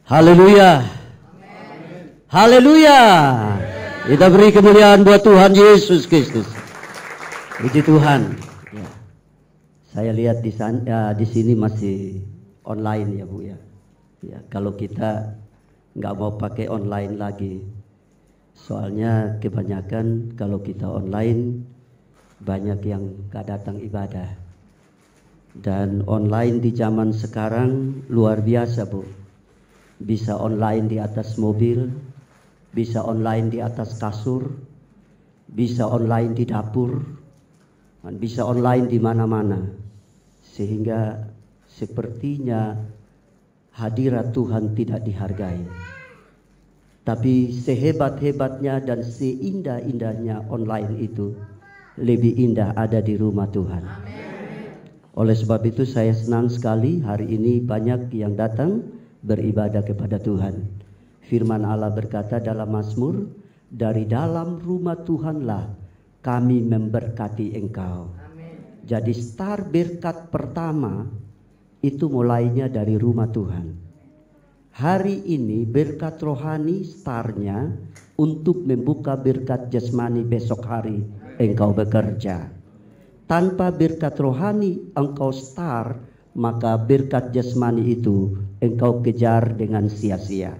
Haleluya. Haleluya. Kita beri kemuliaan buat Tuhan Yesus Kristus. Puji Tuhan. Ya. Saya lihat di sini masih online ya Bu ya. Ya, kalau kita nggak mau pakai online lagi, soalnya kebanyakan kalau kita online banyak yang nggak datang ibadah. Dan online di zaman sekarang luar biasa Bu. Bisa online di atas mobil, bisa online di atas kasur, bisa online di dapur, dan bisa online di mana-mana. Sehingga sepertinya hadirat Tuhan tidak dihargai. Tapi sehebat-hebatnya dan seindah-indahnya online itu, lebih indah ada di rumah Tuhan. Amin. Oleh sebab itu saya senang sekali hari ini banyak yang datang beribadah kepada Tuhan. Firman Allah berkata dalam Mazmur, dari dalam rumah Tuhanlah kami memberkati engkau. Amin. Jadi start berkat pertama itu mulainya dari rumah Tuhan. Hari ini berkat rohani startnya untuk membuka berkat jasmani besok hari engkau bekerja. Tanpa berkat rohani engkau start, maka berkat jasmani itu engkau kejar dengan sia-sia.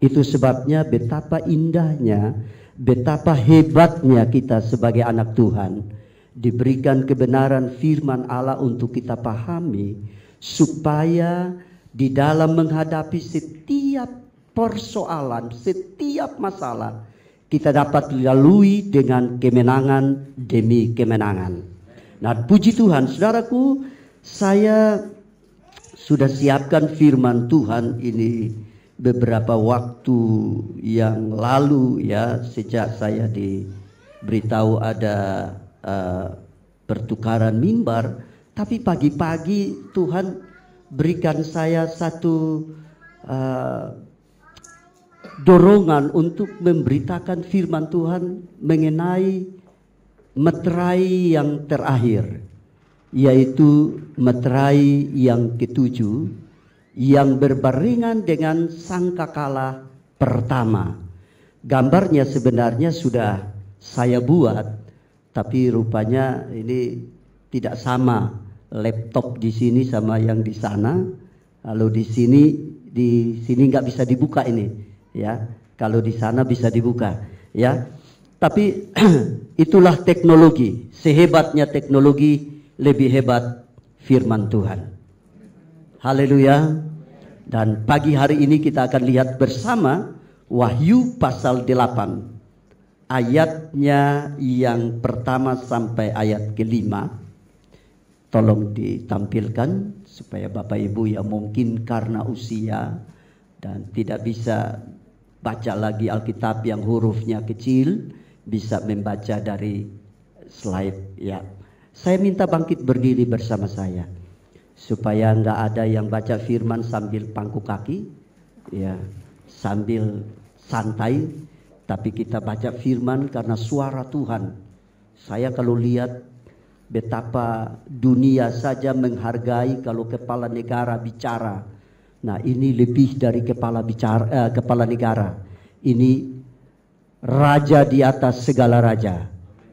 Itu sebabnya betapa indahnya, betapa hebatnya kita sebagai anak Tuhan. Diberikan kebenaran firman Allah untuk kita pahami, supaya di dalam menghadapi setiap persoalan, setiap masalah, kita dapat lalui dengan kemenangan demi kemenangan. Nah, puji Tuhan, saudaraku, saya sudah siapkan firman Tuhan ini beberapa waktu yang lalu ya, sejak saya diberitahu ada pertukaran mimbar. Tapi pagi-pagi Tuhan berikan saya satu dorongan untuk memberitakan firman Tuhan mengenai meterai yang terakhir, yaitu meterai yang ketujuh yang berbarengan dengan sangkakala pertama. Gambarnya sebenarnya sudah saya buat, tapi rupanya ini tidak sama laptop di sini sama yang di sana. Kalau di sini nggak bisa dibuka ini, ya. Kalau di sana bisa dibuka, ya. Tapi itulah teknologi. Sehebatnya teknologi, lebih hebat firman Tuhan. Haleluya. Dan pagi hari ini kita akan lihat bersama Wahyu pasal 8. Ayatnya yang pertama sampai ayat kelima. Tolong ditampilkan supaya Bapak Ibu yang mungkin karena usia dan tidak bisa baca lagi Alkitab yang hurufnya kecil, bisa membaca dari slide ya. Saya minta bangkit berdiri bersama saya, supaya nggak ada yang baca firman sambil pangku kaki, ya, sambil santai. Tapi kita baca firman karena suara Tuhan. Saya kalau lihat betapa dunia saja menghargai kalau kepala negara bicara. Nah, ini lebih dari kepala negara. Ini raja di atas segala raja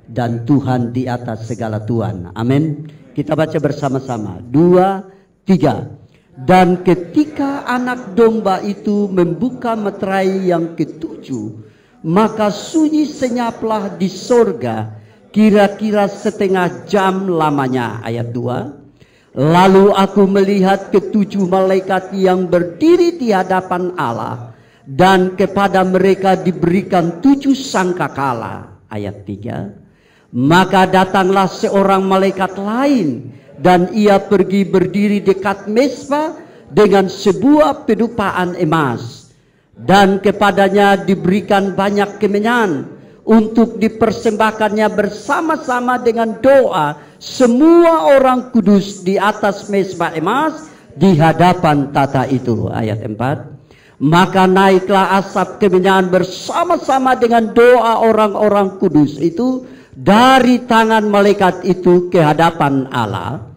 dan Tuhan di atas segala Tuhan. Amin. Kita baca bersama-sama. 2, 3. Dan ketika anak domba itu membuka meterai yang ketujuh, maka sunyi senyaplah di sorga kira-kira setengah jam lamanya. Ayat 2. Lalu aku melihat ketujuh malaikat yang berdiri di hadapan Allah, dan kepada mereka diberikan 7 sangkakala. Ayat 3. Maka datanglah seorang malaikat lain, dan ia pergi berdiri dekat mezbah dengan sebuah pedupaan emas, dan kepadanya diberikan banyak kemenyan untuk dipersembahkannya bersama-sama dengan doa semua orang kudus di atas mezbah emas di hadapan tata itu. Ayat 4. Maka naiklah asap kemenyan bersama-sama dengan doa orang-orang kudus itu dari tangan malaikat itu ke hadapan Allah.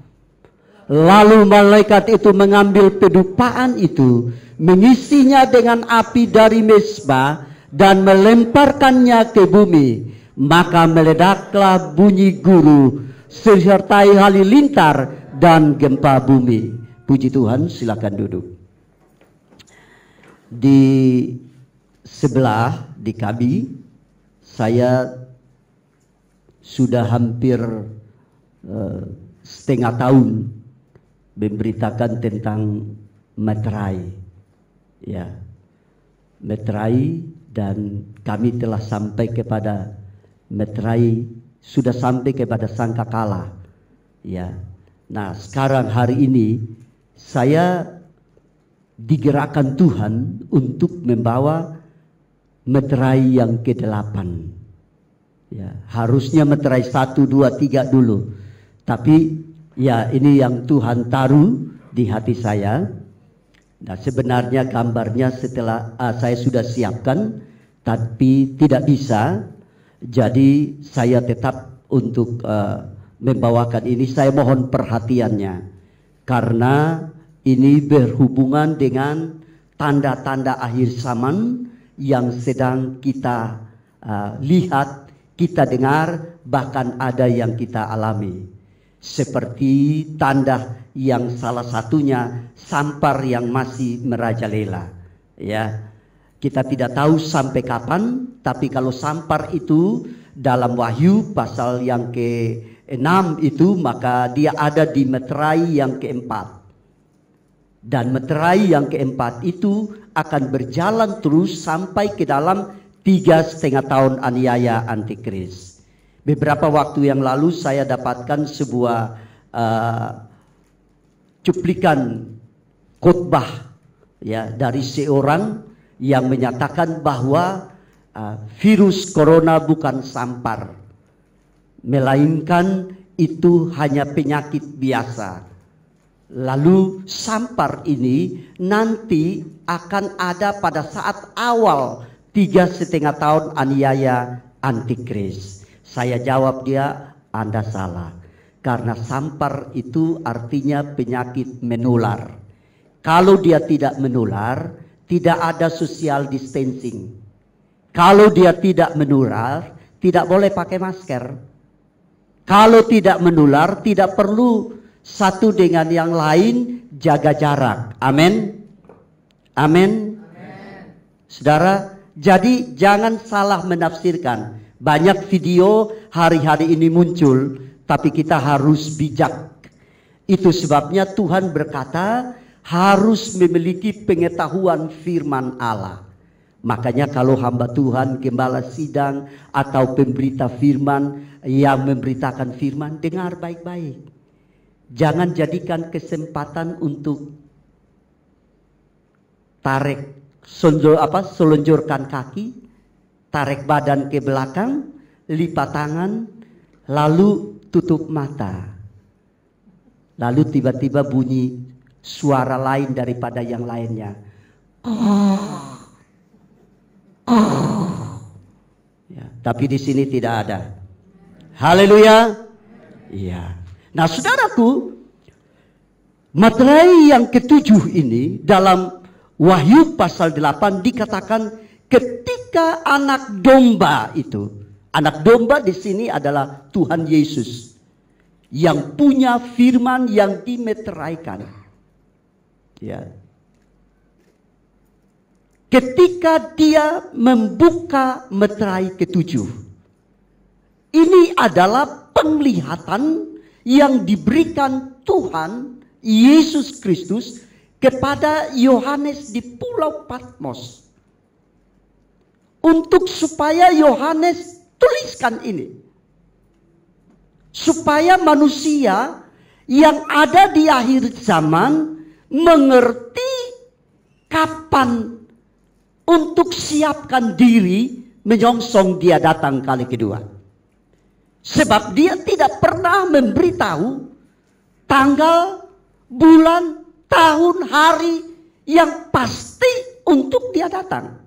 Lalu malaikat itu mengambil pedupaan itu, mengisinya dengan api dari mezbah dan melemparkannya ke bumi, maka meledaklah bunyi guru sertai halilintar dan gempa bumi. Puji Tuhan, silakan duduk. Di sebelah di kami, saya sudah hampir setengah tahun memberitakan tentang meterai, ya, meterai, dan kami telah sampai kepada meterai, sudah sampai kepada sangkakala, ya. Nah, sekarang hari ini saya digerakkan Tuhan untuk membawa meterai yang ke-8. Ya, harusnya meterai 1, 2, 3 dulu. Tapi ya ini yang Tuhan taruh di hati saya. Nah, sebenarnya gambarnya setelah saya sudah siapkan, tapi tidak bisa. Jadi saya tetap untuk membawakan ini. Saya mohon perhatiannya, karena ini berhubungan dengan tanda-tanda akhir zaman yang sedang kita lihat, kita dengar, bahkan ada yang kita alami. Seperti tanda yang salah satunya sampar yang masih merajalela. Ya, kita tidak tahu sampai kapan, tapi kalau sampar itu dalam Wahyu pasal yang ke-6 itu, maka dia ada di meterai yang ke-4. Dan meterai yang ke-4 itu akan berjalan terus sampai ke dalam 3,5 tahun aniaya antikris. Beberapa waktu yang lalu saya dapatkan sebuah cuplikan khotbah, ya, dari seorang yang menyatakan bahwa virus corona bukan sampar, melainkan itu hanya penyakit biasa. Lalu sampar ini nanti akan ada pada saat awal 3,5 tahun aniaya antikris. Saya jawab dia, Anda salah. Karena sampar itu artinya penyakit menular. Kalau dia tidak menular, tidak ada social distancing. Kalau dia tidak menular, tidak boleh pakai masker. Kalau tidak menular, tidak perlu satu dengan yang lain, jaga jarak. Amin. Amin. Saudara, jadi jangan salah menafsirkan. Banyak video hari-hari ini muncul, tapi kita harus bijak. Itu sebabnya Tuhan berkata harus memiliki pengetahuan firman Allah. Makanya kalau hamba Tuhan, gembala sidang atau pemberita firman yang memberitakan firman, dengar baik-baik. Jangan jadikan kesempatan untuk tarik, selonjorkan kaki, tarik badan ke belakang, lipat tangan, lalu tutup mata. Lalu tiba-tiba bunyi suara lain daripada yang lainnya. Ya, tapi di sini tidak ada. Haleluya. Iya. Nah, saudaraku, meterai yang ke-7 ini dalam Wahyu pasal 8 dikatakan ketika anak domba itu, anak domba di sini adalah Tuhan Yesus yang punya firman yang dimeteraikan. Ya. Ketika dia membuka meterai ke-7, ini adalah penglihatan yang diberikan Tuhan Yesus Kristus kepada Yohanes di Pulau Patmos, untuk supaya Yohanes tuliskan ini, supaya manusia yang ada di akhir zaman mengerti kapan untuk siapkan diri menyongsong dia datang kali kedua. Sebab dia tidak pernah memberitahu tanggal, bulan, tahun, hari yang pasti untuk dia datang.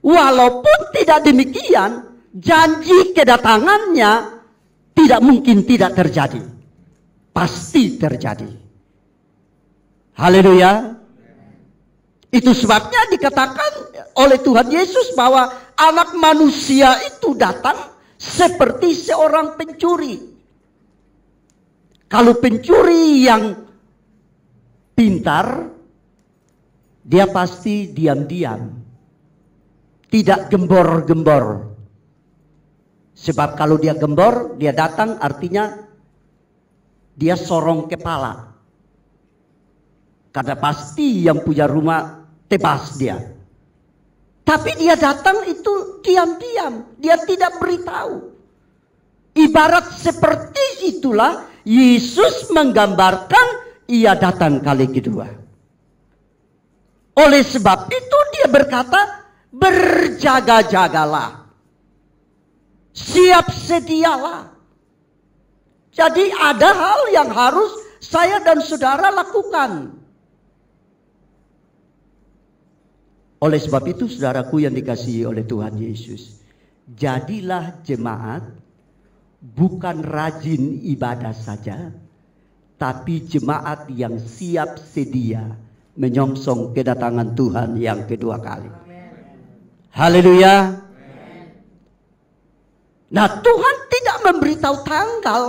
Walaupun tidak demikian, janji kedatangannya tidak mungkin tidak terjadi. Pasti terjadi. Haleluya. Itu sebabnya dikatakan oleh Tuhan Yesus bahwa anak manusia itu datang seperti seorang pencuri. Kalau pencuri yang pintar, dia pasti diam-diam, tidak gembor-gembor. Sebab kalau dia gembor, dia datang artinya dia sorong kepala. Karena pasti yang punya rumah tebas dia. Tapi dia datang itu diam-diam, dia tidak beritahu. Ibarat seperti itulah Yesus menggambarkan ia datang kali kedua. Oleh sebab itu dia berkata, berjaga-jagalah. Siap sedialah. Jadi ada hal yang harus saya dan saudara lakukan. Oleh sebab itu saudaraku yang dikasihi oleh Tuhan Yesus, jadilah jemaat bukan rajin ibadah saja, tapi jemaat yang siap sedia menyongsong kedatangan Tuhan yang kedua kali. Haleluya. Nah, Tuhan tidak memberitahu tanggal,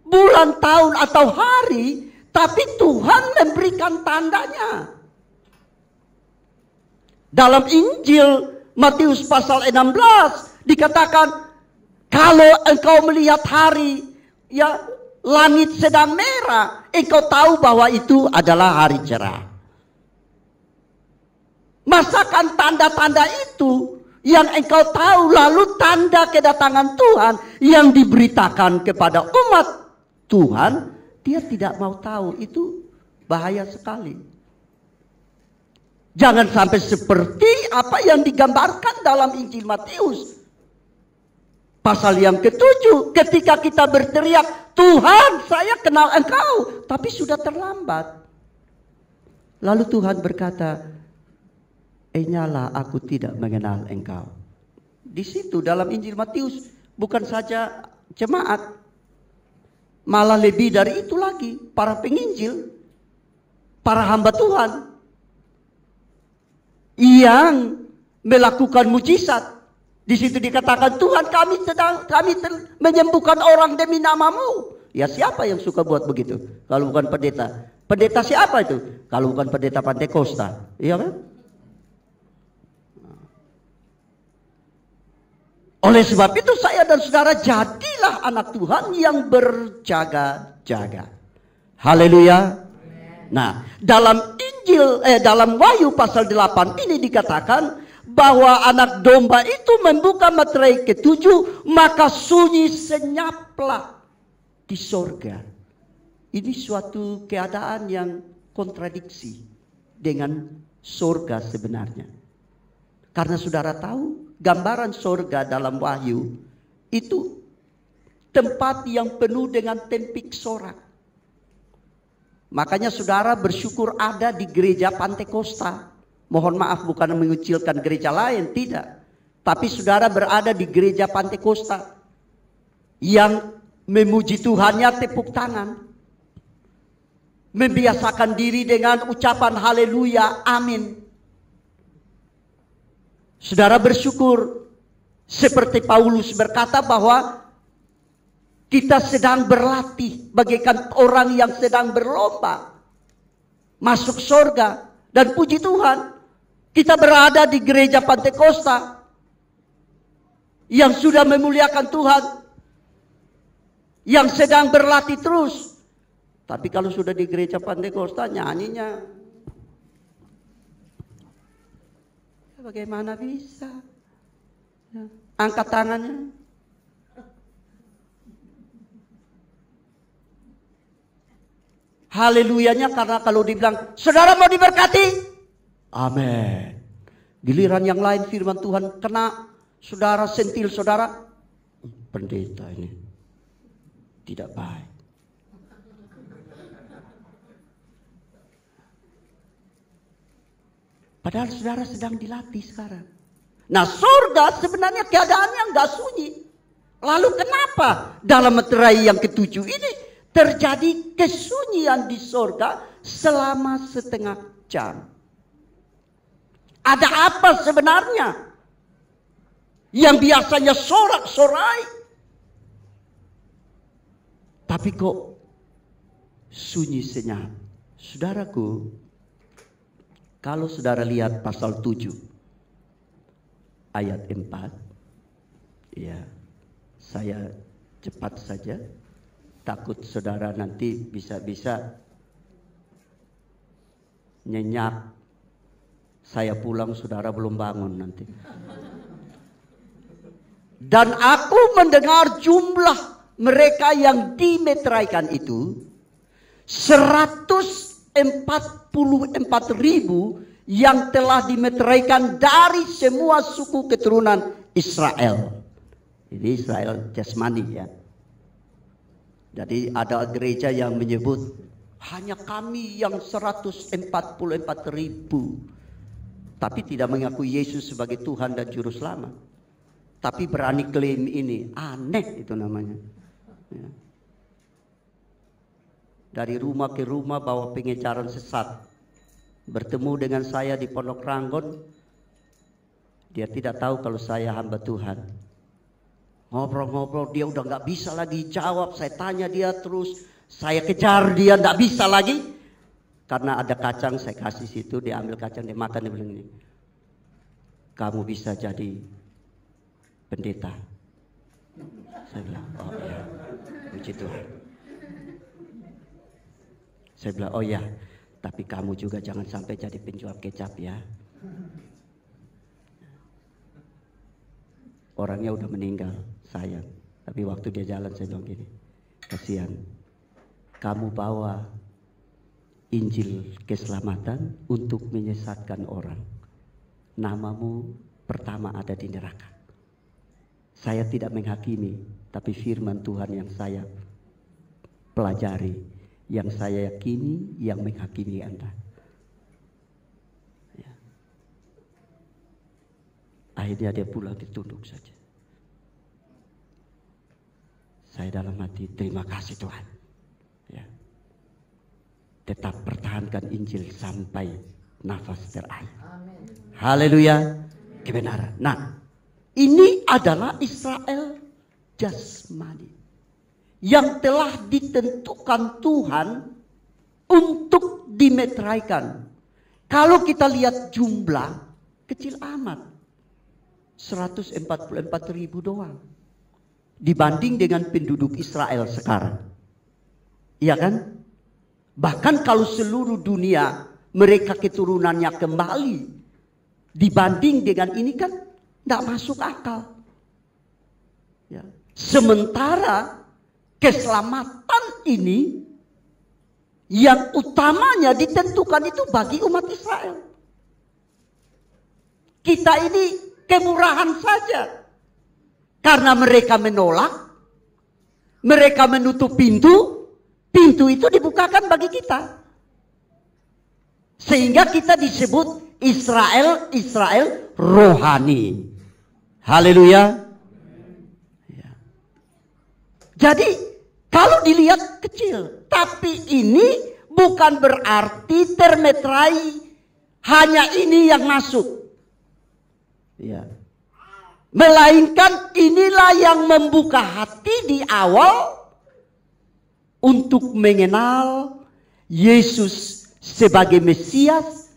bulan, tahun atau hari, tapi Tuhan memberikan tandanya. Dalam Injil Matius pasal 16 dikatakan, kalau engkau melihat hari, ya langit sedang merah, engkau tahu bahwa itu adalah hari cerah. Masakan tanda-tanda itu yang engkau tahu, lalu tanda kedatangan Tuhan yang diberitakan kepada umat Tuhan, dia tidak mau tahu, itu bahaya sekali. Jangan sampai seperti apa yang digambarkan dalam Injil Matius pasal yang ke-7, ketika kita berteriak, Tuhan saya kenal engkau, tapi sudah terlambat. Lalu Tuhan berkata, nyala aku tidak mengenal engkau. Di situ dalam Injil Matius bukan saja jemaat, malah lebih dari itu lagi, para penginjil, para hamba Tuhan yang melakukan mujizat. Di situ dikatakan, Tuhan kami menyembuhkan orang demi namamu. Ya siapa yang suka buat begitu? Kalau bukan pendeta. Pendeta siapa itu? Kalau bukan pendeta Pantekosta. Iya kan? Oleh sebab itu saya dan saudara jadilah anak Tuhan yang berjaga-jaga. Haleluya. Nah, dalam dalam Wahyu pasal 8 ini dikatakan bahwa anak domba itu membuka materai ke-7, maka sunyi senyaplah di sorga. Ini suatu keadaan yang kontradiksi dengan sorga sebenarnya. Karena saudara tahu, gambaran sorga dalam Wahyu itu tempat yang penuh dengan tempik sorak. Makanya saudara bersyukur ada di gereja Pantekosta. Mohon maaf bukan mengucilkan gereja lain, tidak. Tapi saudara berada di gereja Pantekosta yang memuji Tuhannya tepuk tangan. Membiasakan diri dengan ucapan haleluya, amin. Saudara bersyukur seperti Paulus berkata bahwa kita sedang berlatih bagaikan orang yang sedang berlomba masuk surga. Dan puji Tuhan, kita berada di gereja Pantekosta yang sudah memuliakan Tuhan, yang sedang berlatih terus. Tapi kalau sudah di gereja Pantekosta nyanyinya, bagaimana bisa? Angkat tangannya. Haleluyanya karena kalau dibilang, saudara mau diberkati? Amin. Giliran yang lain firman Tuhan kena saudara, sentil saudara, pendeta ini tidak baik. Padahal saudara sedang dilatih sekarang. Nah, surga sebenarnya keadaannya enggak sunyi. Lalu kenapa dalam materai yang ke-7 ini terjadi kesunyian di surga selama setengah jam? Ada apa sebenarnya? Yang biasanya sorak-sorai, tapi kok sunyi senyap. Saudaraku, kalau saudara lihat pasal 7 ayat 4, ya, saya cepat saja, takut saudara nanti bisa-bisa nyenyak. Saya pulang, saudara belum bangun nanti. Dan aku mendengar jumlah mereka yang dimeteraikan itu 144.000 yang telah dimeteraikan dari semua suku keturunan Israel. Ini Israel jasmani ya. Jadi ada gereja yang menyebut hanya kami yang 144.000, tapi tidak mengakui Yesus sebagai Tuhan dan Juru Selamat. Tapi berani klaim ini, aneh itu namanya. Ya. Dari rumah ke rumah bawa pengejaran sesat. Bertemu dengan saya di Pondok Ranggon, dia tidak tahu kalau saya hamba Tuhan. Ngobrol-ngobrol, dia udah gak bisa lagi jawab. Saya tanya dia terus, saya kejar dia, gak bisa lagi. Karena ada kacang, saya kasih situ, dia ambil kacang, dia makan, dia bilang ini, kamu bisa jadi pendeta. Saya bilang, oh ya, puji Tuhan. Saya bilang, oh ya, tapi kamu juga jangan sampai jadi penjual kecap ya. Orangnya udah meninggal, sayang. Tapi waktu dia jalan saya bilang gini, kasihan, kamu bawa Injil keselamatan untuk menyesatkan orang. Namamu pertama ada di neraka. Saya tidak menghakimi, tapi firman Tuhan yang saya pelajari, yang saya yakini, yang menghakimi Anda. Ya. Akhirnya dia pulang ditunduk saja. Saya dalam hati, terima kasih Tuhan. Ya. Tetap pertahankan Injil sampai nafas terakhir. Haleluya, kebenaran. Nah, ini adalah Israel jasmani yang telah ditentukan Tuhan untuk dimeteraikan. Kalau kita lihat jumlah kecil amat, 144.000 doang dibanding dengan penduduk Israel sekarang. Iya kan? Bahkan kalau seluruh dunia mereka keturunannya kembali dibanding dengan ini kan tidak masuk akal. Ya. Sementara keselamatan ini yang utamanya ditentukan itu bagi umat Israel. Kita ini kemurahan saja. Karena mereka menolak, mereka menutup pintu, pintu itu dibukakan bagi kita. Sehingga kita disebut Israel rohani. Haleluya. Ya. Jadi kalau dilihat kecil, tapi ini bukan berarti termeterai hanya ini yang masuk. Ya. Melainkan inilah yang membuka hati di awal untuk mengenal Yesus sebagai Mesias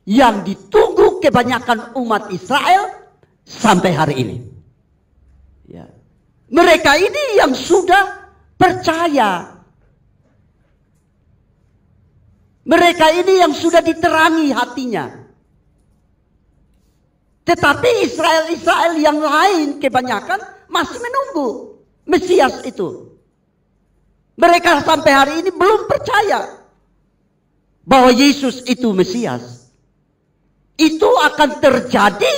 yang ditunggu kebanyakan umat Israel sampai hari ini. Ya. Mereka ini yang sudah percaya. Mereka ini yang sudah diterangi hatinya. Tetapi Israel yang lain kebanyakan masih menunggu Mesias itu. Mereka sampai hari ini belum percaya bahwa Yesus itu Mesias. Itu akan terjadi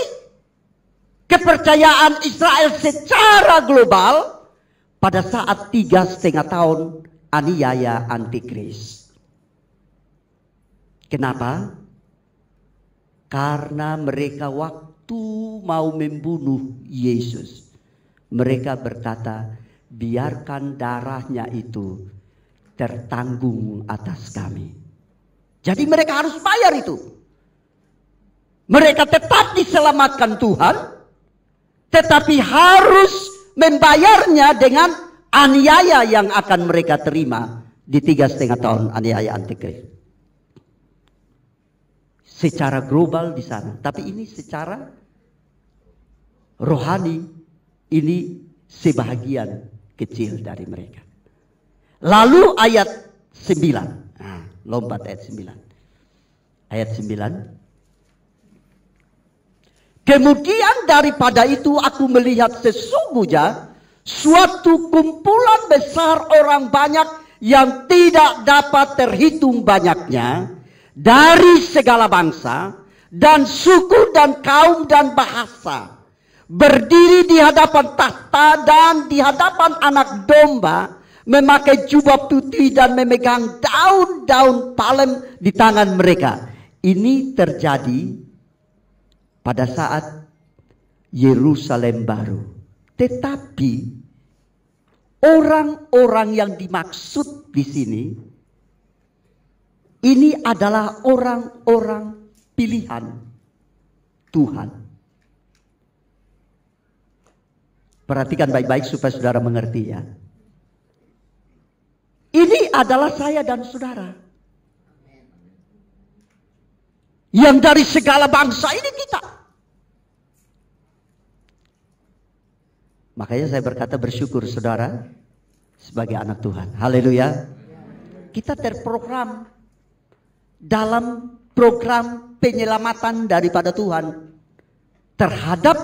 kepercayaan Israel secara global pada saat 3,5 tahun aniaya antikris. Kenapa? Karena mereka waktu mau membunuh Yesus, mereka berkata, biarkan darahnya itu tertanggung atas kami. Jadi mereka harus bayar itu. Mereka tetap diselamatkan Tuhan, tetapi harus membayarnya dengan aniaya yang akan mereka terima di 3,5 tahun aniaya antikris. Secara global di sana, tapi ini secara rohani, ini sebahagian kecil dari mereka. Lalu ayat 9. Nah, lompat ayat 9. Ayat 9. Kemudian daripada itu aku melihat sesungguhnya suatu kumpulan besar orang banyak yang tidak dapat terhitung banyaknya dari segala bangsa dan suku dan kaum dan bahasa, berdiri di hadapan tahta dan di hadapan anak domba, memakai jubah putih dan memegang daun-daun palem di tangan mereka. Ini terjadi pada saat Yerusalem baru. Tetapi orang-orang yang dimaksud di sini ini adalah orang-orang pilihan Tuhan. Perhatikan baik-baik supaya saudara mengerti ya. Ini adalah saya dan saudara. Yang dari segala bangsa ini kita. Makanya saya berkata bersyukur saudara sebagai anak Tuhan. Haleluya. Kita terprogram dalam program penyelamatan daripada Tuhan terhadap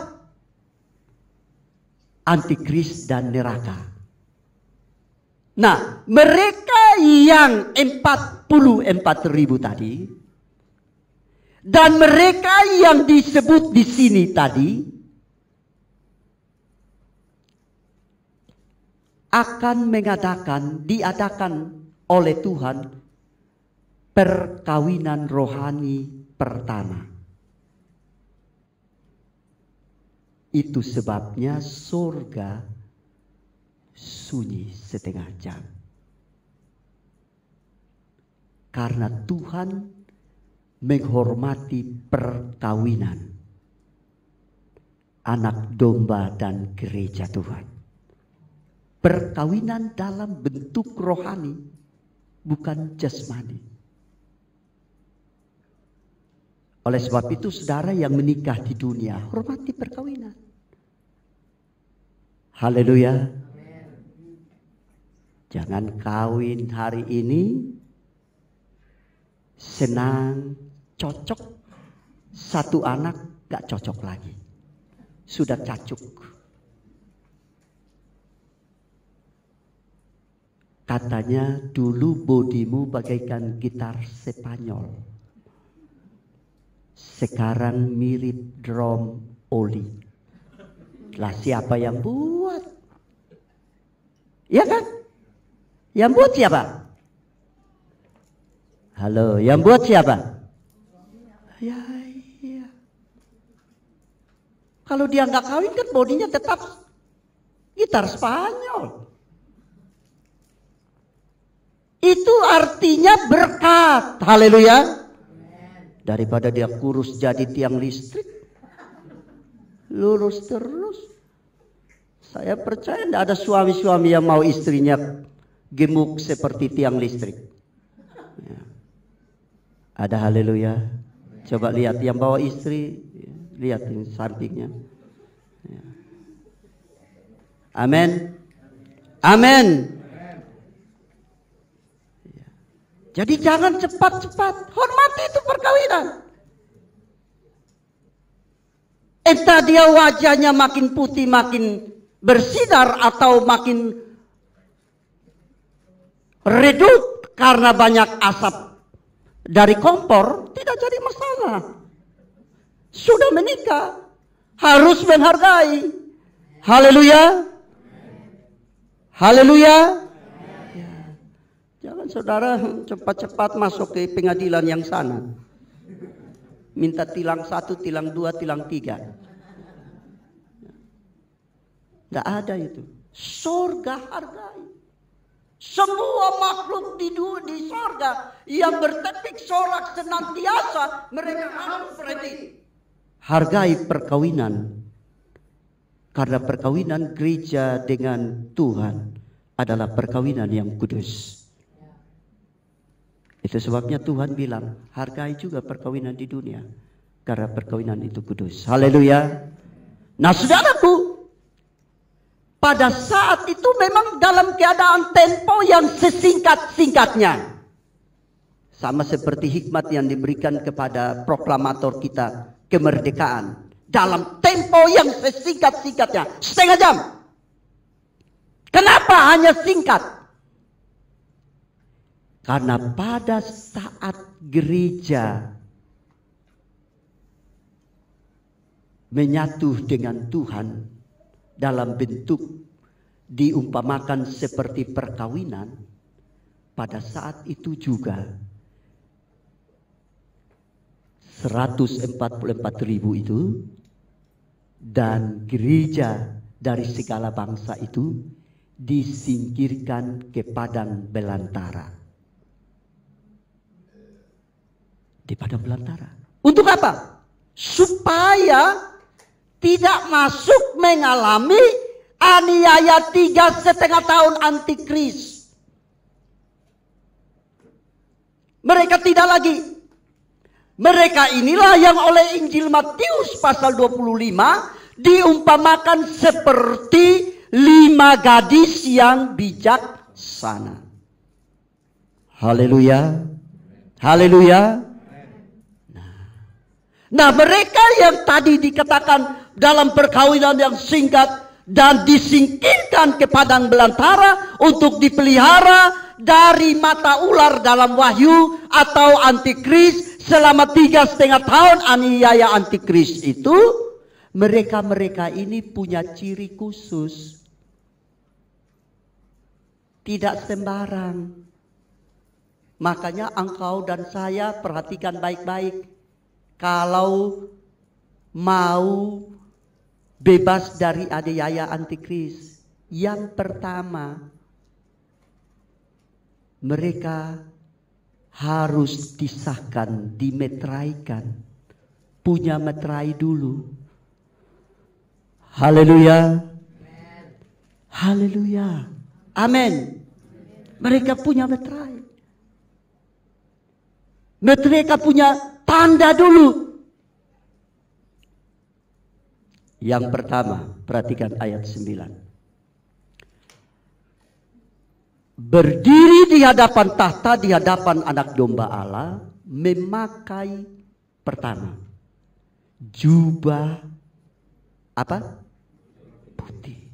antikris dan neraka. Nah, mereka yang 44.000 tadi dan mereka yang disebut di sini tadi akan diadakan oleh Tuhan perkawinan rohani pertama. Itu sebabnya surga sunyi setengah jam. Karena Tuhan menghormati perkawinan anak domba dan gereja Tuhan. Perkawinan dalam bentuk rohani, bukan jasmani. Oleh sebab itu saudara yang menikah di dunia, hormati perkawinan. Haleluya. Jangan kawin hari ini, senang, cocok, satu anak gak cocok lagi. Sudah cacuk. Katanya dulu bodimu bagaikan gitar Spanyol. Sekarang mirip drum oli. Lah siapa yang buat? Ya kan? Yang buat siapa? Halo, yang buat siapa? Ya, iya. Kalau dia nggak kawin kan bodinya tetap gitar Spanyol. Itu artinya berkat. Haleluya. Daripada dia kurus jadi tiang listrik. Lurus terus. Saya percaya tidak ada suami-suami yang mau istrinya gemuk seperti tiang listrik. Ya. Ada haleluya. Coba lihat yang bawa istri. Lihat ini sampingnya. Ya. Amin. Amin. Jadi jangan cepat-cepat, hormati itu perkawinan. Entah dia wajahnya makin putih, makin bersinar atau makin redup karena banyak asap dari kompor, tidak jadi masalah. Sudah menikah, harus menghargai. Haleluya. Haleluya. Jangan saudara cepat-cepat masuk ke pengadilan yang sana. Minta tilang 1, tilang 2, tilang 3. Tidak ada itu. Surga hargai. Semua makhluk di surga yang bertepik sorak senantiasa mereka harus ready. hargai perkawinan. Karena perkawinan gereja dengan Tuhan adalah perkawinan yang kudus. Itu sebabnya Tuhan bilang, hargai juga perkawinan di dunia. Karena perkawinan itu kudus. Haleluya. Nah saudaraku, pada saat itu memang dalam keadaan tempo yang sesingkat-singkatnya. Sama seperti hikmat yang diberikan kepada proklamator kita kemerdekaan. Dalam tempo yang sesingkat-singkatnya. Setengah jam. Kenapa hanya singkat? Karena pada saat gereja menyatu dengan Tuhan dalam bentuk diumpamakan seperti perkawinan, pada saat itu juga 144.000 itu dan gereja dari segala bangsa itu disingkirkan ke padang belantara. Di padang belantara. Untuk apa? Supaya tidak masuk mengalami aniaya 3,5 tahun antikris. Mereka tidak lagi. Mereka inilah yang oleh Injil Matius pasal 25 diumpamakan seperti 5 gadis yang bijaksana. Haleluya. Haleluya. Nah mereka yang tadi dikatakan dalam perkawinan yang singkat dan disingkirkan ke padang belantara untuk dipelihara dari mata ular dalam Wahyu atau antikris selama 3,5 tahun aniaya antikris itu, mereka ini punya ciri khusus. Tidak sembarang. Makanya engkau dan saya perhatikan baik-baik. Kalau mau bebas dari aniaya antikris, yang pertama mereka harus disahkan, dimeteraikan, punya meterai dulu. Haleluya, haleluya, amin. Mereka punya meterai, mereka punya tanda dulu. Yang pertama, perhatikan ayat 9. Berdiri di hadapan tahta, di hadapan anak domba Allah, memakai pertama jubah apa? Putih.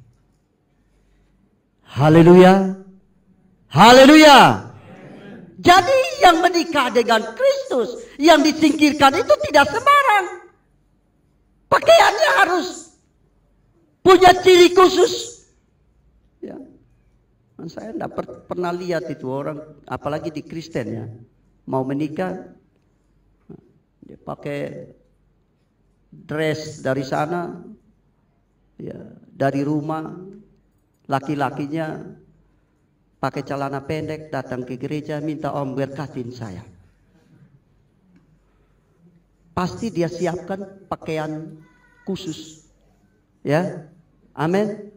Haleluya. Haleluya. Jadi yang menikah dengan Kristus, yang disingkirkan itu tidak sembarang. Pakaiannya harus punya ciri khusus. Ya. Saya tidak pernah lihat itu orang, apalagi di Kristen ya, mau menikah, dia pakai dress dari sana, ya, dari rumah, laki-lakinya pakai celana pendek, datang ke gereja minta Om berkatin saya. Pasti dia siapkan pakaian khusus. Ya. Amin.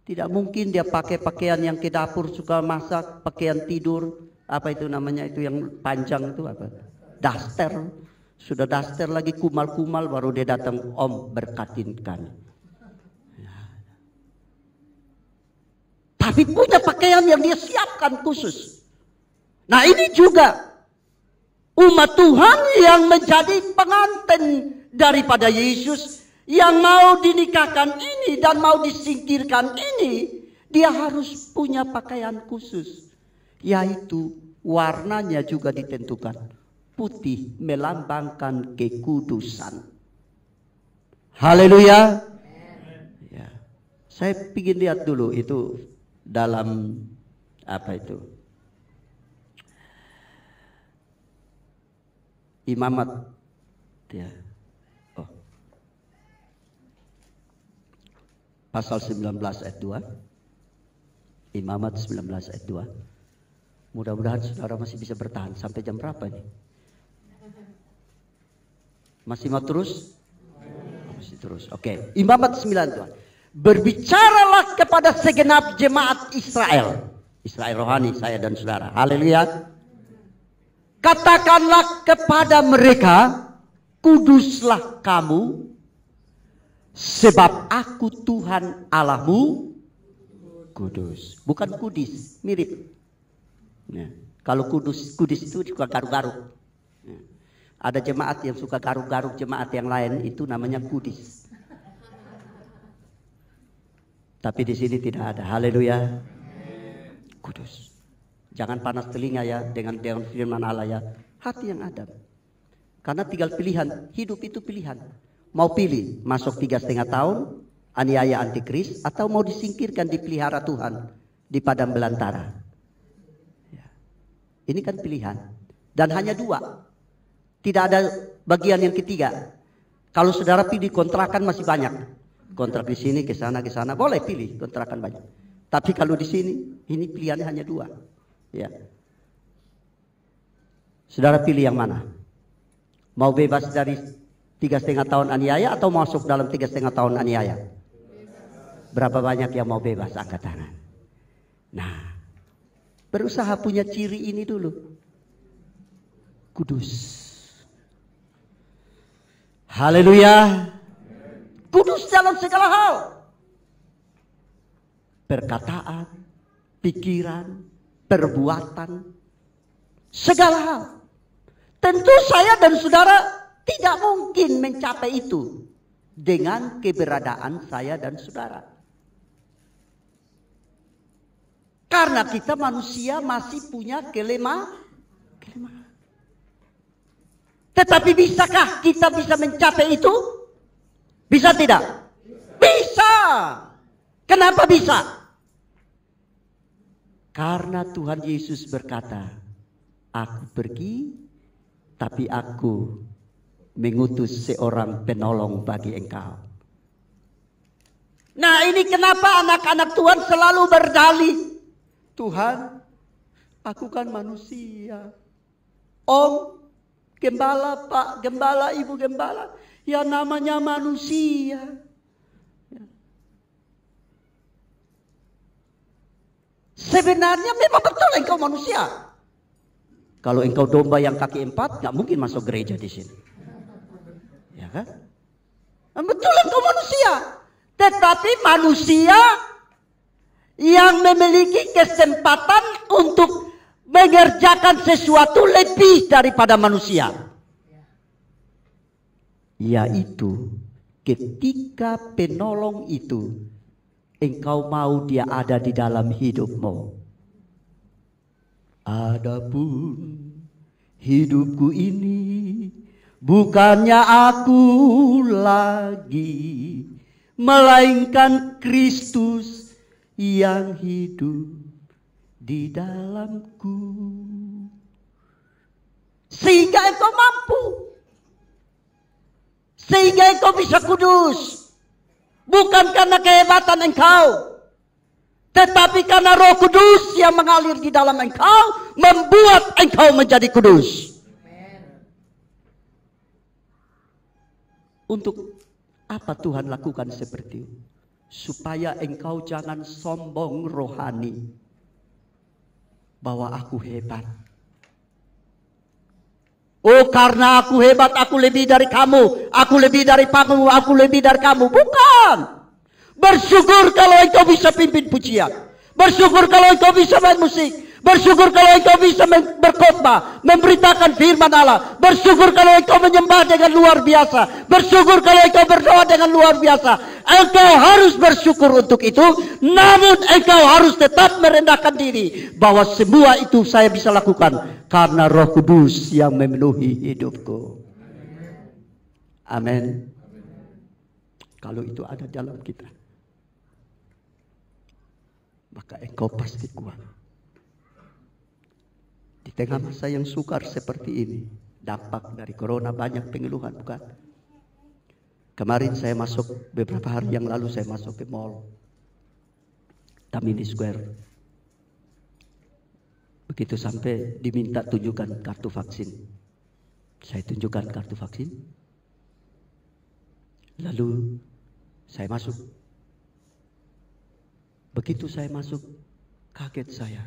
Tidak mungkin dia pakai pakaian yang ke dapur suka masak, pakaian tidur, apa itu namanya itu yang panjang itu apa? Daster. Sudah daster lagi kumal-kumal baru dia datang, Om berkatin kami. Tapi punya pakaian yang dia siapkan khusus. Nah ini juga umat Tuhan yang menjadi pengantin daripada Yesus, yang mau dinikahkan ini dan mau disingkirkan ini, dia harus punya pakaian khusus. Yaitu warnanya juga ditentukan. Putih melambangkan kekudusan. Haleluya. Ya. Saya ingin lihat dulu itu dalam apa itu imamat ya. Oh. Pasal 19 ayat 2. Imamat 19 ayat 2. Mudah-mudahan saudara masih bisa bertahan sampai jam berapa nih? Masih mau terus? Masih terus. Oke. Imamat 9 Tuhan. Berbicaralah kepada segenap jemaat Israel. Israel rohani, saya dan saudara. Haleluya. Katakanlah kepada mereka, kuduslah kamu, sebab aku Tuhan Allahmu kudus. Bukan kudis, mirip. Nah, kalau kudus itu suka garuk-garuk. Nah, ada jemaat yang suka garuk-garuk jemaat yang lain, itu namanya kudis. Tapi di sini tidak ada. Haleluya. Kudus. Jangan panas telinga ya dengan firman Allah ya. Hati yang ada. Karena tinggal pilihan. Hidup itu pilihan. Mau pilih masuk 3,5 tahun aniaya antikris, atau mau disingkirkan dipelihara Tuhan di padang belantara. Ya. Ini kan pilihan. Dan hanya 2. Tidak ada bagian yang ketiga. Kalau saudara pilih kontrakan masih banyak. Kontrak di sini, ke sana, boleh pilih kontrakan banyak. Tapi kalau di sini, ini pilihannya hanya 2. Ya. Saudara pilih yang mana? Mau bebas dari 3,5 tahun aniaya atau masuk dalam 3,5 tahun aniaya? Berapa banyak yang mau bebas? Angkat tangan. Nah, berusaha punya ciri ini dulu. Kudus. Haleluya. Kudus dalam segala hal. Perkataan, pikiran, perbuatan, segala hal. Tentu saya dan saudara tidak mungkin mencapai itu dengan keberadaan saya dan saudara. Karena kita manusia masih punya kelemahan. Tetapi bisakah kita bisa mencapai itu? Bisa tidak? Bisa. Kenapa bisa? Karena Tuhan Yesus berkata, aku pergi, tapi aku mengutus seorang penolong bagi engkau. Nah, ini kenapa anak-anak Tuhan selalu berdalih. Tuhan, aku kan manusia. Om, gembala, Pak, gembala, Ibu gembala, ya namanya manusia. Sebenarnya memang betul engkau manusia. Kalau engkau domba yang kaki 4, nggak mungkin masuk gereja di sini. Ya kan? Betul engkau manusia. Tetapi manusia yang memiliki kesempatan untuk mengerjakan sesuatu lebih daripada manusia. Yaitu ketika penolong itu engkau mau dia ada di dalam hidupmu. Adapun hidupku ini bukannya aku lagi, melainkan Kristus yang hidup di dalamku. Sehingga engkau mampu. Sehingga engkau bisa kudus. Bukan karena kehebatan engkau, tetapi karena Roh Kudus yang mengalir di dalam engkau, membuat engkau menjadi kudus. Untuk apa Tuhan lakukan seperti itu? Supaya engkau jangan sombong rohani, bahwa aku hebat. Oh, karena aku hebat, aku lebih dari kamu, aku lebih dari kamu, aku lebih dari kamu. Bukan. Bersyukur kalau engkau bisa pimpin pujian. Bersyukur kalau engkau bisa main musik. Bersyukur kalau engkau bisa berkhotbah, memberitakan firman Allah. Bersyukur kalau engkau menyembah dengan luar biasa. Bersyukur kalau engkau berdoa dengan luar biasa. Engkau harus bersyukur untuk itu. Namun engkau harus tetap merendahkan diri, bahwa semua itu saya bisa lakukan karena Roh Kudus yang memenuhi hidupku. Amin. Kalau itu ada dalam kita, maka engkau pasti kuat. Di tengah masa yang sukar seperti ini, dampak dari corona banyak pengeluhan, bukan? Kemarin saya masuk, beberapa hari yang lalu saya masuk ke mall Tamini Square. Begitu sampai diminta tunjukkan kartu vaksin. Saya tunjukkan kartu vaksin. Lalu saya masuk. Begitu saya masuk, kaget saya.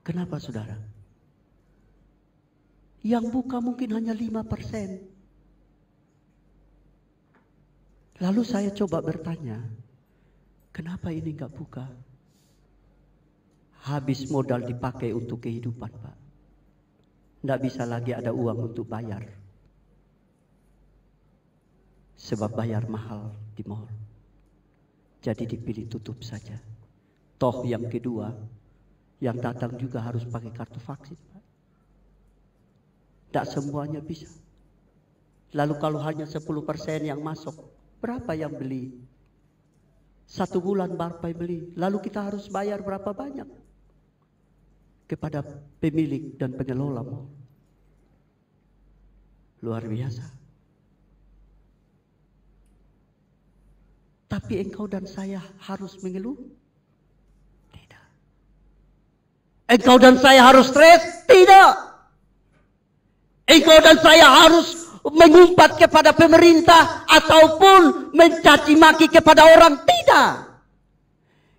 Kenapa saudara? Yang buka mungkin hanya 5%. Lalu saya coba bertanya, kenapa ini enggak buka? Habis modal dipakai untuk kehidupan, Pak. Enggak bisa lagi ada uang untuk bayar. Sebab bayar mahal di mall. Jadi dipilih tutup saja. Toh yang kedua, yang datang juga harus pakai kartu vaksin, Pak. Tidak semuanya bisa. Lalu kalau hanya 10% yang masuk, berapa yang beli? 1 bulan berapa yang beli? Lalu kita harus bayar berapa banyak? Kepada pemilik dan pengelola mall. Luar biasa. Tapi engkau dan saya harus mengeluh? Tidak. Engkau dan saya harus stres? Tidak. Engkau dan saya harus mengumpat kepada pemerintah ataupun mencaci maki kepada orang? Tidak.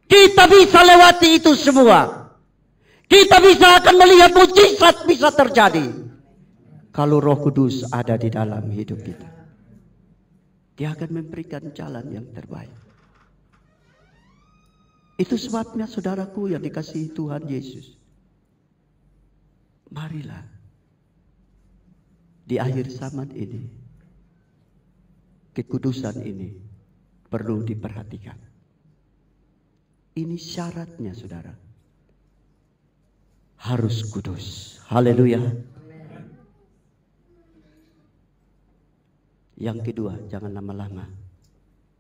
Kita bisa lewati itu semua. Kita bisa akan melihat mujizat bisa terjadi kalau Roh Kudus ada di dalam hidup kita. Dia akan memberikan jalan yang terbaik. Itu sebabnya saudaraku yang dikasihi Tuhan Yesus. Marilah di akhir zaman ini, kekudusan ini perlu diperhatikan. Ini syaratnya saudara. Harus kudus. Haleluya. Yang kedua, jangan lama-lama.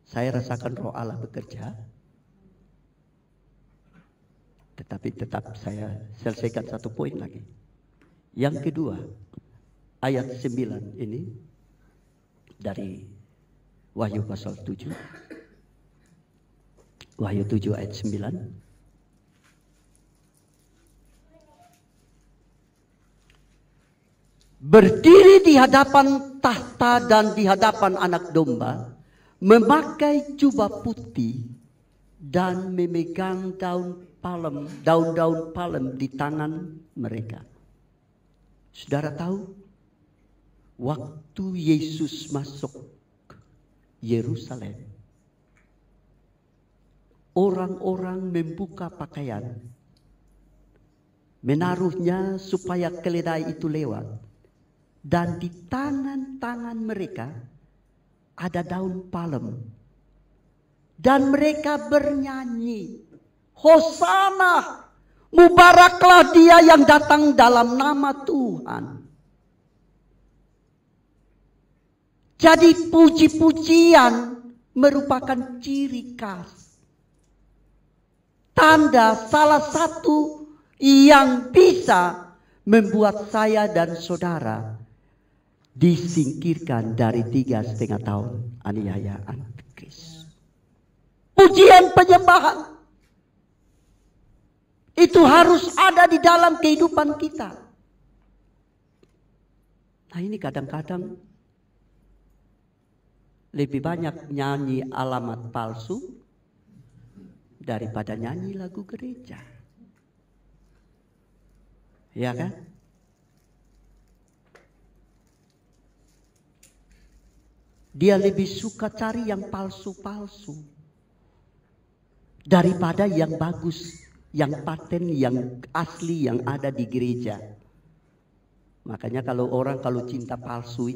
Saya rasakan Roh Allah bekerja. Tetapi tetap saya selesaikan 1 poin lagi. Yang kedua, ayat 9 ini dari Wahyu pasal 7. Wahyu 7 ayat 9. Berdiri di hadapan tahta dan di hadapan anak domba, memakai jubah putih dan memegang daun-daun palem di tangan mereka. Saudara tahu, waktu Yesus masuk Yerusalem, orang-orang membuka pakaian, menaruhnya supaya keledai itu lewat. Dan di tangan-tangan mereka ada daun palem. Dan mereka bernyanyi, Hosana, mubaraklah dia yang datang dalam nama Tuhan. Jadi puji-pujian merupakan ciri khas. Tanda salah satu yang bisa membuat saya dan saudara disingkirkan dari 3,5 tahun aniayaan Kris. Pujian penyembahan itu harus ada di dalam kehidupan kita. Nah ini kadang-kadang lebih banyak nyanyi alamat palsu daripada nyanyi lagu gereja. Ya kan? Dia lebih suka cari yang palsu-palsu daripada yang bagus, yang paten, yang asli, yang ada di gereja. Makanya kalau cinta palsu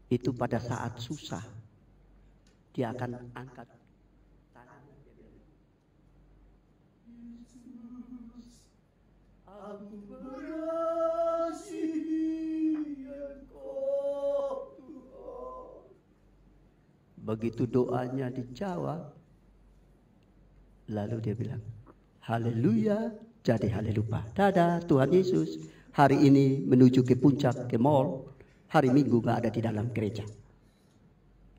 itu pada saat susah dia akan angkat tangan. Begitu doanya dijawab, lalu dia bilang, haleluya, jadi haleluya. Dadah, Tuhan Yesus hari ini menuju ke puncak, ke mall, hari Minggu gak ada di dalam gereja.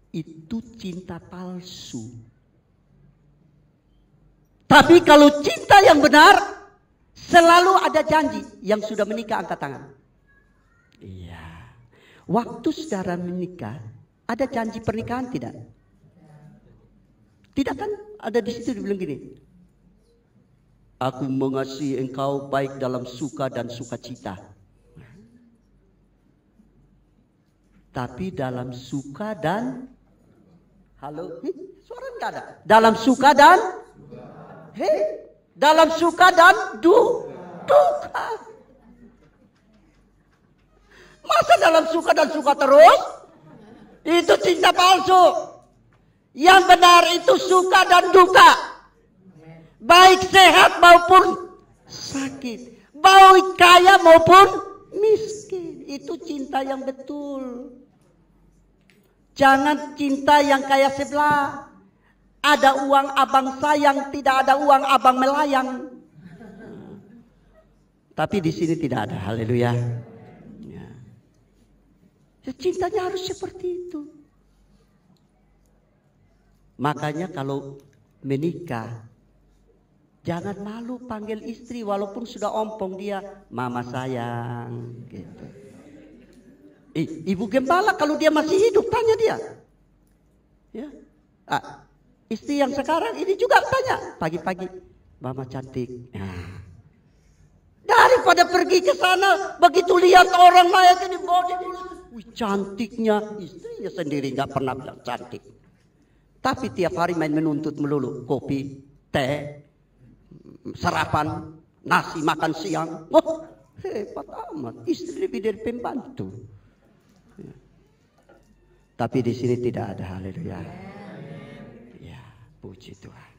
Itu cinta palsu. Tapi kalau cinta yang benar, selalu ada janji. Yang sudah menikah angkat tangan. Iya. Waktu saudara menikah, ada janji pernikahan tidak? Tidak kan? Ada di situ dibilang gini. Aku mengasihi engkau baik dalam suka dan sukacita. Tapi dalam suka dan halo, suara enggak ada. Dalam suka dan dalam suka dan duka. Masa dalam suka dan suka terus? Itu cinta palsu. Yang benar itu suka dan duka. Baik sehat maupun sakit. Baik kaya maupun miskin. Itu cinta yang betul. Jangan cinta yang kayak sebelah. Ada uang abang sayang, tidak ada uang abang melayang. Tapi di sini tidak ada. Haleluya. Ya. Cintanya harus seperti itu. Makanya kalau menikah, jangan malu panggil istri walaupun sudah ompong dia, mama sayang, gitu. Ibu gembala kalau dia masih hidup tanya dia, ya. Istri yang sekarang ini juga tanya pagi-pagi, mama cantik. Nah. Daripada pergi ke sana, begitu lihat orang naik ini body, wih cantiknya, istrinya sendiri nggak pernah bilang cantik. Tapi tiap hari main menuntut melulu. Kopi, teh, sarapan, nasi makan siang. Wah, hebat amat. Istri lebih dari pembantu. Ya. Tapi di sini tidak ada. Haleluya. Ya, puji Tuhan.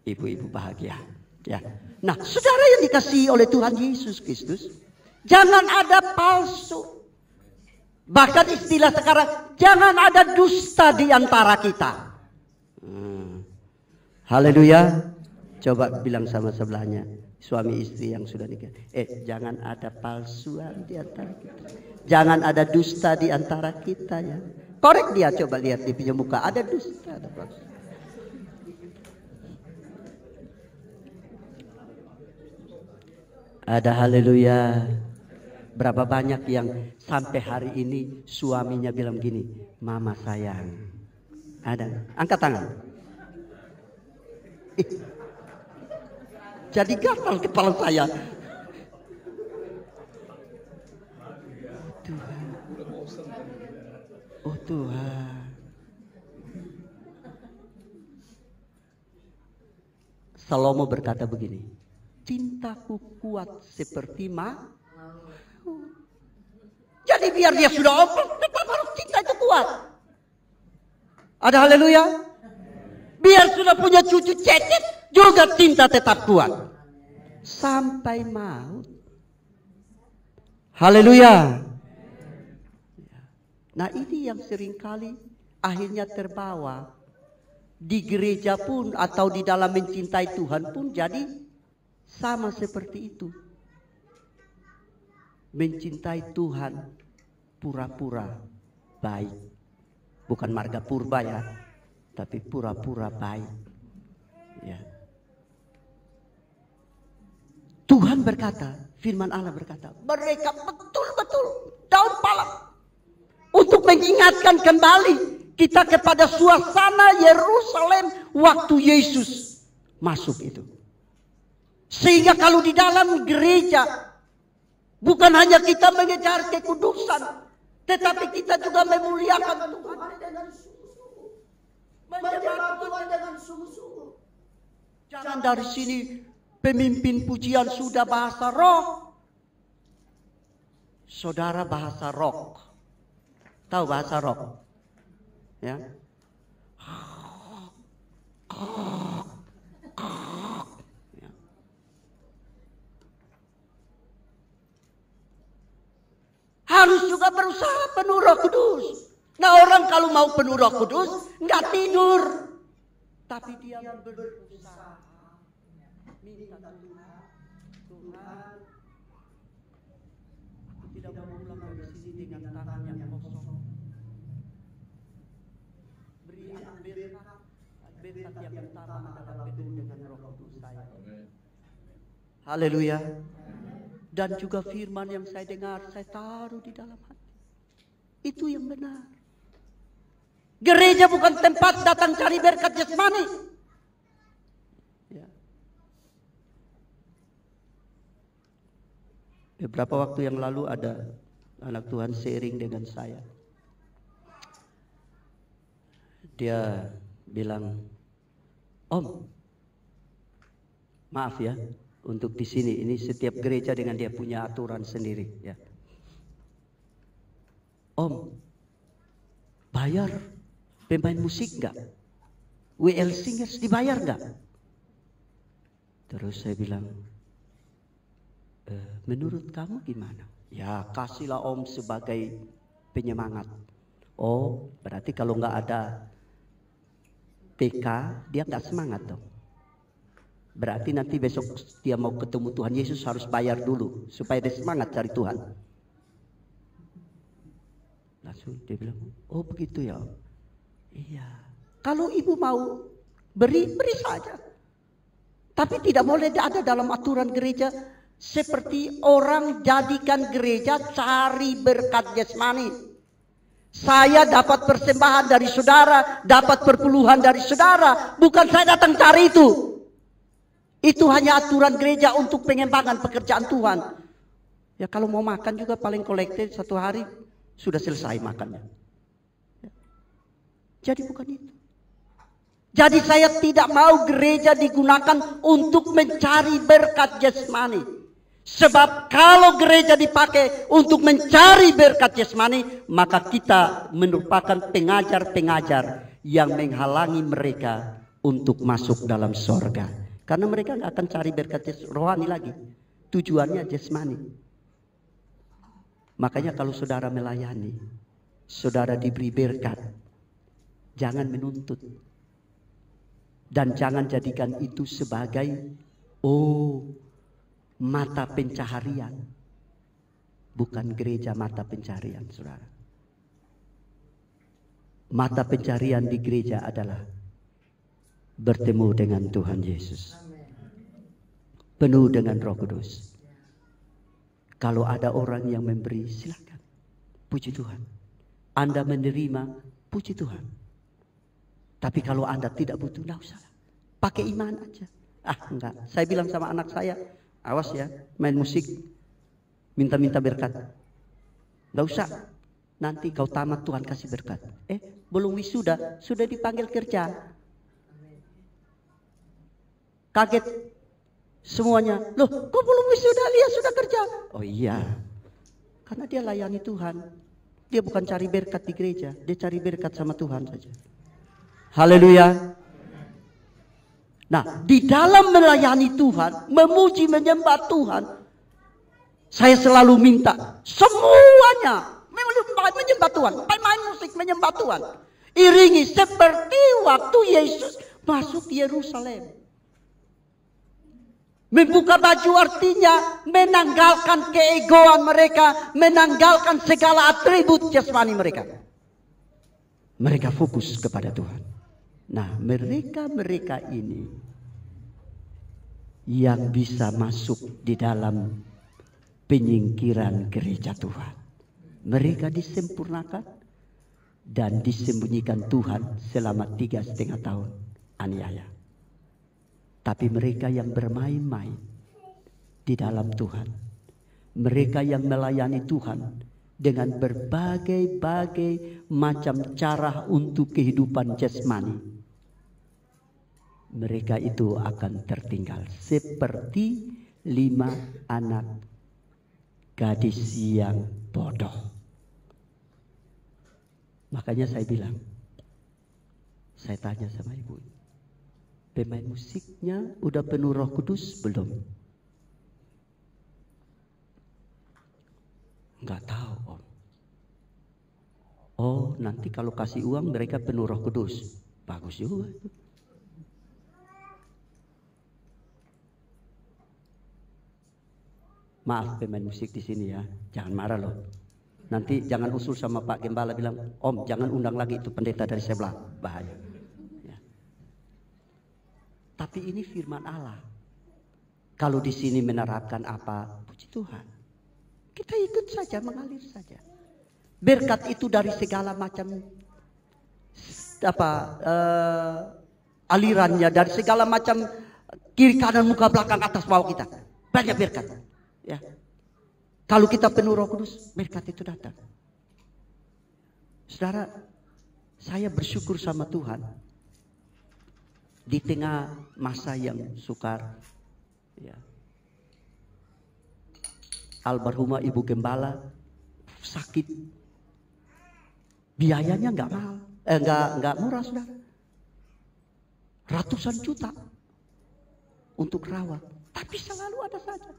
Ibu-ibu bahagia. Ya. Nah, saudara yang dikasihi oleh Tuhan Yesus Kristus, jangan ada palsu. Bahkan istilah sekarang, jangan ada dusta di antara kita. Haleluya. Coba bilang sama sebelahnya, suami istri yang sudah nikah. Jangan ada palsuan di antara kita. Jangan ada dusta di antara kita ya. Korek dia, coba lihat di punya muka. Ada dusta, ada palsu. Ada haleluya. Berapa banyak yang sampai hari ini suaminya bilang gini, mama sayang. Ada, angkat tangan. Jadi gatal kepala saya. Tuhan. Oh Tuhan. Salomo berkata begini, cintaku kuat seperti Jadi biar dia sudah tetap harus cinta itu kuat. Ada haleluya. Biar sudah punya cucu cecet, juga cinta tetap kuat. Sampai maut. Haleluya. Nah ini yang seringkali akhirnya terbawa. Di gereja pun atau di dalam mencintai Tuhan pun jadi sama seperti itu. Mencintai Tuhan pura-pura baik. Bukan marga purba ya. Tapi pura-pura baik. Ya. Tuhan berkata, firman Allah berkata, mereka betul-betul daun palem untuk mengingatkan kembali kita kepada suasana Yerusalem waktu Yesus masuk itu. Sehingga kalau di dalam gereja bukan hanya kita mengejar kekudusan, tetapi kita juga memuliakan Tuhan dengan menyembah Tuhan dengan sungguh-sungguh. Jangan dari sini pemimpin pujian sudah bahasa roh, saudara bahasa rock. Tahu bahasa rock? Ya. Harus juga berusaha penuh Roh Kudus. Nah orang kalau mau penuh Roh Kudus nggak tidur, tapi dia berusaha minta Tuhan, Tuhan, aku tidak mau pulang dari sini dengan tangan yang kosong. Beri berkat yang utama adalah penuh dengan Roh Kudus saya. Haleluya. Dan juga firman yang saya dengar, saya taruh di dalam hati. Itu yang benar. Gereja bukan tempat datang cari berkat jasmani. Ya. Beberapa waktu yang lalu ada anak Tuhan sharing dengan saya. Dia bilang, Om, maaf ya, untuk di sini ini setiap gereja dengan dia punya aturan sendiri. Ya. Om, bayar pemain musik nggak? WL Singers dibayar nggak? Terus saya bilang, menurut kamu gimana? Ya kasihlah Om sebagai penyemangat. Oh, berarti kalau nggak ada PK, dia nggak semangat dong. Berarti nanti besok dia mau ketemu Tuhan Yesus harus bayar dulu supaya dia semangat cari Tuhan. Langsung dia bilang, oh begitu ya. Iya. Kalau ibu mau beri saja. Tapi tidak boleh ada dalam aturan gereja seperti orang jadikan gereja cari berkat jasmani. Saya dapat persembahan dari saudara, dapat perpuluhan dari saudara. Bukan saya datang cari itu. Itu hanya aturan gereja untuk pengembangan pekerjaan Tuhan. Ya kalau mau makan juga paling kolektif 1 hari sudah selesai makannya. Ya. Jadi bukan itu. Jadi saya tidak mau gereja digunakan untuk mencari berkat jasmani. Sebab kalau gereja dipakai untuk mencari berkat jasmani, maka kita merupakan pengajar-pengajar yang menghalangi mereka untuk masuk dalam sorga. Karena mereka nggak akan cari berkat rohani lagi. Tujuannya jasmani. Makanya kalau saudara melayani, saudara diberi berkat, jangan menuntut. Dan jangan jadikan itu sebagai mata pencaharian. Bukan gereja mata pencaharian, saudara. Mata pencaharian di gereja adalah bertemu dengan Tuhan Yesus. Penuh dengan Roh Kudus. Kalau ada orang yang memberi, silakan. Puji Tuhan. Anda menerima, puji Tuhan. Tapi kalau Anda tidak butuh, tidak usah. Pakai iman aja. Enggak. Saya bilang sama anak saya, awas ya, main musik, minta-minta berkat. Tidak usah. Nanti kau tamat Tuhan kasih berkat. Belum wisuda, sudah dipanggil kerja. Kaget semuanya. Loh, kok belum wisuda? Dia sudah kerja. Oh iya. Karena dia layani Tuhan. Dia bukan cari berkat di gereja. Dia cari berkat sama Tuhan saja. Haleluya. Nah, di dalam melayani Tuhan, memuji, menyembah Tuhan, saya selalu minta semuanya menyembah Tuhan, main musik menyembah Tuhan. Iringi seperti waktu Yesus masuk Yerusalem. Membuka baju artinya menanggalkan keegoan mereka, menanggalkan segala atribut jasmani mereka. Mereka fokus kepada Tuhan. Nah, mereka ini yang bisa masuk di dalam penyingkiran gereja Tuhan. Mereka disempurnakan dan disembunyikan Tuhan selama 3,5 tahun aniaya. Tapi mereka yang bermain-main di dalam Tuhan, mereka yang melayani Tuhan dengan berbagai-bagai macam cara untuk kehidupan jasmani, mereka itu akan tertinggal seperti 5 anak gadis yang bodoh. Makanya saya bilang, saya tanya sama ibu, pemain musiknya udah penuh Roh Kudus belum? Enggak tahu, Om. Oh, nanti kalau kasih uang mereka penuh Roh Kudus. Bagus juga. Maaf pemain musik di sini ya, jangan marah loh. Nanti jangan usul sama Pak Gembala bilang, Om jangan undang lagi itu pendeta dari sebelah, bahaya. Ya. Tapi ini firman Allah. Kalau di sini menerapkan apa, puji Tuhan. Kita ikut saja, mengalir saja. Berkat itu dari segala macam alirannya, dari segala macam kiri kanan muka belakang atas bawah kita. Banyak berkat. Ya. Kalau kita penuh Roh Kudus, berkat itu datang. Saudara, saya bersyukur sama Tuhan di tengah masa yang sukar. Ya. Almarhumah Ibu Gembala sakit, biayanya nggak mahal, nggak murah, saudara. Ratusan juta untuk rawat, tapi selalu ada saja.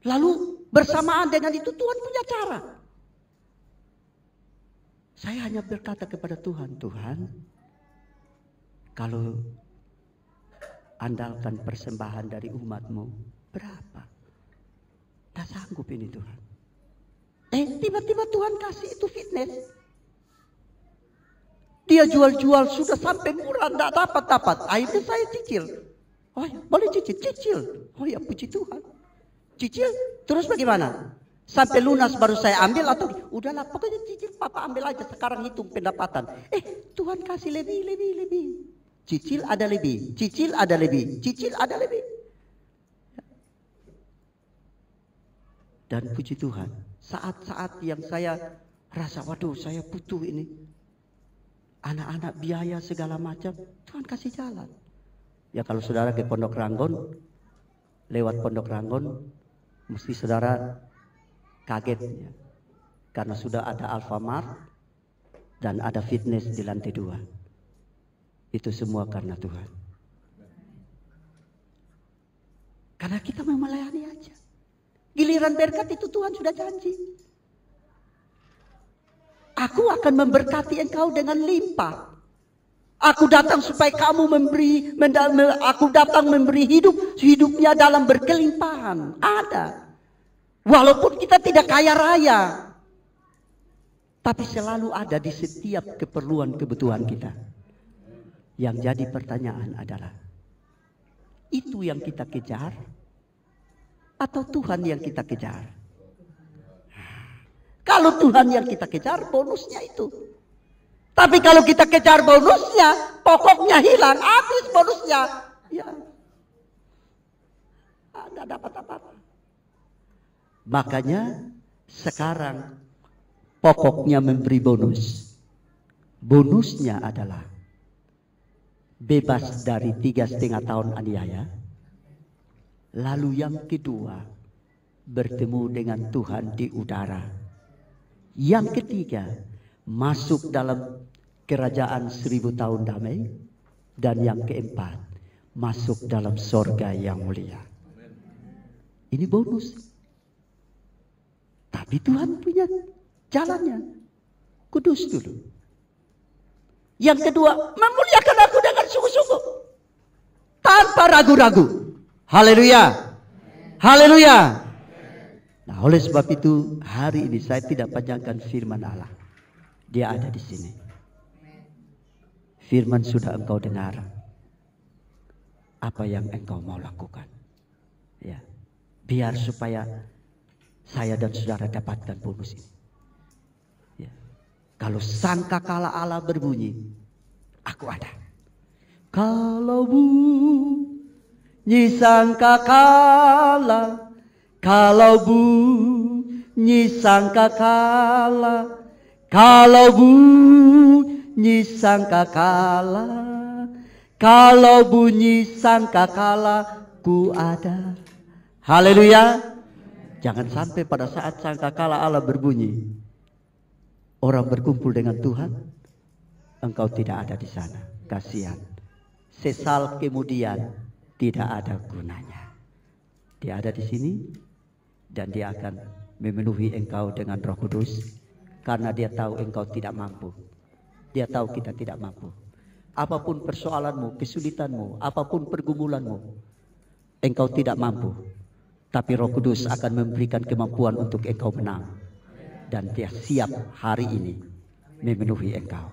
Lalu bersamaan dengan itu Tuhan punya cara. Saya hanya berkata kepada Tuhan, Tuhan, kalau andalkan persembahan dari umat-Mu, berapa? Tak sanggup ini Tuhan. Tiba-tiba Tuhan kasih itu fitness. Dia jual-jual sudah sampai murah, tidak dapat. Akhirnya saya cicil. Oh ya, boleh cicil. Oh ya, puji Tuhan. Cicil, terus bagaimana? Sampai lunas baru saya ambil atau udahlah pokoknya cicil papa ambil aja, sekarang hitung pendapatan. Tuhan kasih lebih. Cicil ada lebih. Dan puji Tuhan, saat-saat yang saya rasa waduh saya butuh ini. Anak-anak biaya segala macam, Tuhan kasih jalan. Ya kalau saudara ke Pondok Ranggon, lewat Pondok Ranggon, mesti saudara kaget ya. Karena sudah ada Alfamart dan ada fitness di lantai 2. Itu semua karena Tuhan. Karena kita mau melayani aja. Giliran berkat itu Tuhan sudah janji. Aku akan memberkati engkau dengan limpah. Aku datang supaya kamu aku datang memberi hidupnya dalam berkelimpahan. Ada. Walaupun kita tidak kaya raya, tapi selalu ada di setiap keperluan kebutuhan kita. Yang jadi pertanyaan adalah, itu yang kita kejar atau Tuhan yang kita kejar? Kalau Tuhan yang kita kejar, bonusnya itu. Tapi kalau kita kejar bonusnya, pokoknya hilang, habis bonusnya. Ya, tidak dapat apa-apa. Makanya sekarang pokoknya memberi bonus. Bonusnya adalah bebas dari 3,5 tahun aniaya. Lalu yang kedua, bertemu dengan Tuhan di udara. Yang ketiga, masuk dalam kerajaan 1000 tahun damai. Dan yang keempat, masuk dalam sorga yang mulia. Ini bonus. Tapi Tuhan punya jalannya. Kudus dulu. Yang kedua, memuliakan aku dengan sungguh-sungguh. Tanpa ragu-ragu. Haleluya. Haleluya. Nah, oleh sebab itu hari ini saya tidak panjangkan firman Allah. Dia ada di sini. Firman sudah engkau dengar. Apa yang engkau mau lakukan? Ya, biar supaya saya dan saudara dapatkan bonus ini. Ya. Kalau sangkakala Allah berbunyi, aku ada. Kalau bunyi sangkakala, kalau bunyi sangkakala, kalau bunyi sangkakala, kalau bunyi sangkakala, ku ada. Haleluya. Jangan sampai pada saat sangkakala Allah berbunyi, orang berkumpul dengan Tuhan, engkau tidak ada di sana. Kasihan. Sesal kemudian tidak ada gunanya. Dia ada di sini. Dan dia akan memenuhi engkau dengan Roh Kudus. Karena dia tahu engkau tidak mampu. Dia tahu kita tidak mampu. Apapun persoalanmu, kesulitanmu, apapun pergumulanmu, engkau tidak mampu. Tapi Roh Kudus akan memberikan kemampuan untuk engkau menang. Dan dia siap hari ini memenuhi engkau.